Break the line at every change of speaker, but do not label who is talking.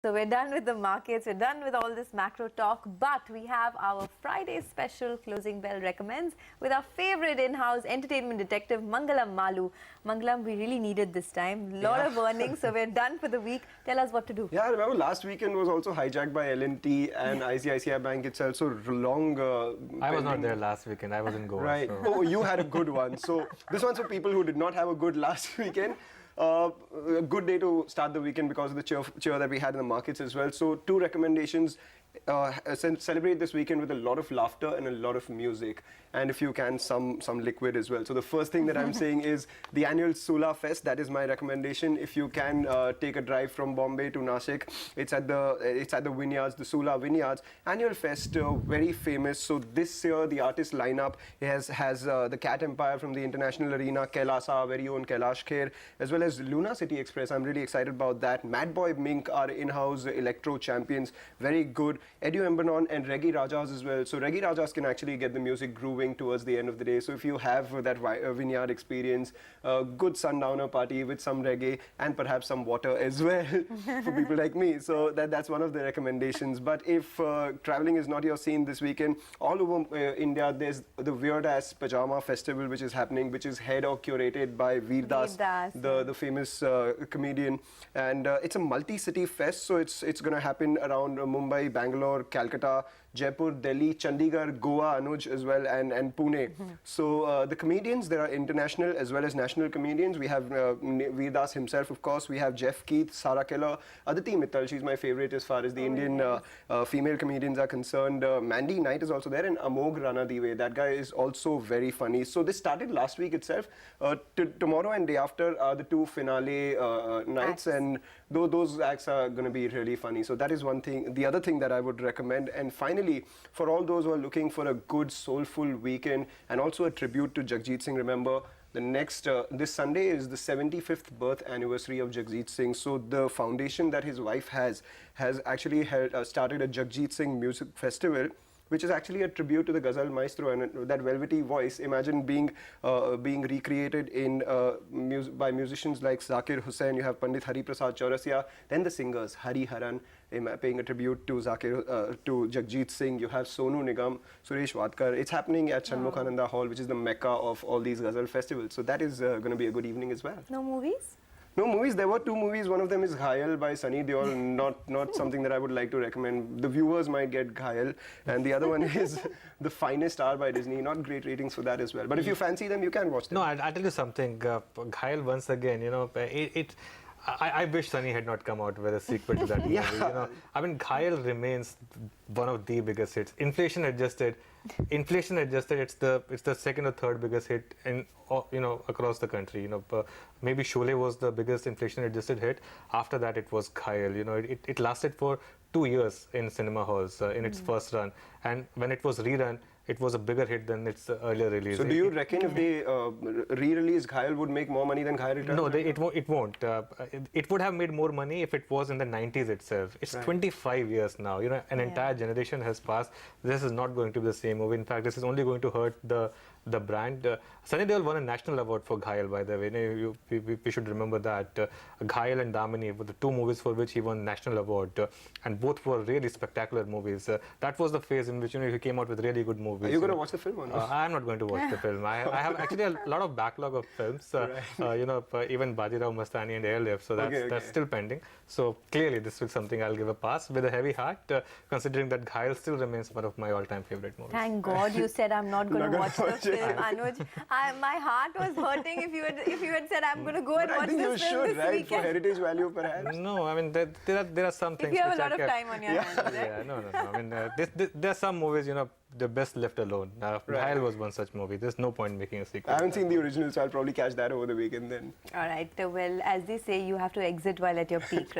So we're done with the markets, we're done with all this macro talk, but we have our Friday special closing bell recommends with our favorite in-house entertainment detective, Mangalam Maloo. Mangalam, we really needed this time. Lot of earnings, so we're done for the week. Tell us what to do.
Yeah, I remember last weekend was also hijacked by L&T and ICICI Bank itself. So long.
I was not there last weekend. I was in Goa.
Right.
So.
Oh, you had a good one. So this one's for people who did not have a good last weekend. A good day to start the weekend because of the cheer that we had in the markets as well. So two recommendations. Celebrate this weekend with a lot of laughter and a lot of music, and if you can, some liquid as well. So the first thing that I'm saying is the annual Sula Fest. That is my recommendation. If you can take a drive from Bombay to Nashik, it's at the vineyards, the Sula Vineyards annual fest, very famous. So this year the artist lineup has the Cat Empire from the International Arena, Kailasa, our very own Kailash Kher, as well as Luna City Express. I'm really excited about that. Mad Boy Mink, our in-house electro champions, very good. Edu Embanon and Reggae Rajas as well. So Reggae Rajas can actually get the music grooving towards the end of the day. So if you have that vineyard experience, a good sundowner party with some reggae and perhaps some water as well for people like me. So that's one of the recommendations. But if traveling is not your scene this weekend, all over India, there's the Weirdass Pajama Festival, which is happening, which is head or curated by Weirdass, the famous comedian. And it's a multi-city fest, so it's going to happen around Mumbai, Bangalore, Calcutta, Jaipur, Delhi, Chandigarh, Goa, Anuj as well, and Pune. So the comedians, there are international as well as national comedians. We have Weirdass himself, of course. We have Jeff Keith, Sarah Keller, Aditi Mittal. She's my favorite as far as the Indian female comedians are concerned. Mandy Knight is also there, and Amog Ranadive. That guy is also very funny. So this started last week itself. Tomorrow and day after are the two finale nights, and those acts are going to be really funny. So that is one thing. The other thing that I would recommend, and finally, for all those who are looking for a good soulful weekend and also a tribute to Jagjit Singh, remember the next this Sunday is the 75th birth anniversary of Jagjit Singh. So the foundation that his wife has actually started a Jagjit Singh music festival, which is actually a tribute to the Ghazal maestro and that velvety voice. Imagine being recreated by musicians like Zakir Hussain. You have Pandit Hari Prasad Chaurasia, then the singers Hari Haran paying a tribute to Jagjit Singh. You have Sonu Nigam, Suresh Wadkar. It's happening at Shanmukhananda Hall, which is the mecca of all these Ghazal festivals. So that is going to be a good evening as well.
No movies?
No movies. There were two movies. One of them is Ghayal by Sunny Deol. Not something that I would like to recommend. The viewers might get Ghayal. And the other one is The Finest Hour by Disney. Not great ratings for that as well. But if you fancy them, you can watch them.
No, I'll tell you something. Ghayal, once again, you know, I wish Sunny had not come out with a sequel to that movie. You know, I mean, Ghayal remains one of the biggest hits. Inflation adjusted, it's the second or third biggest hit in across the country. You know, maybe Sholay was the biggest inflation adjusted hit. After that, it was Ghayal. You know, it lasted for 2 years in cinema halls in its first run, and when it was rerun, it was a bigger hit than its earlier release.
So do you reckon if they re-release Ghayal would make more money than Ghayal Returns?
No, it won't. It would have made more money if it was in the 90s itself. It's 25 years now. You know, an entire generation has passed. This is not going to be the same movie. In fact, this is only going to hurt the brand. Sunny Deol won a national award for Ghayal, by the way. We should remember that. Ghayal and Damini were the two movies for which he won national award, and both were really spectacular movies. That was the phase in which he came out with really good movies.
Are you going to watch the film or not?
I'm not going to watch the film. I have actually a lot of backlog of films. Even Bajirao Mastani and Airlift, so that's still pending. So clearly this is something I'll give a pass with a heavy heart, considering that Ghayal still remains one of my all-time favorite movies.
Thank God you said I'm not going to watch the film, Anuj. My heart was hurting if you had said I'm going to go and watch this film this
right?
weekend.
For heritage value, perhaps.
No, I mean there are some things.
If you have a lot of time on your hands, right?
Yeah, no. I mean there are some movies, you know, they're best left alone. Ghayal was one such movie. There's no point making a sequel.
I haven't seen the original, so I'll probably catch that over the weekend then.
All right. Well, as they say, you have to exit while at your peak, right?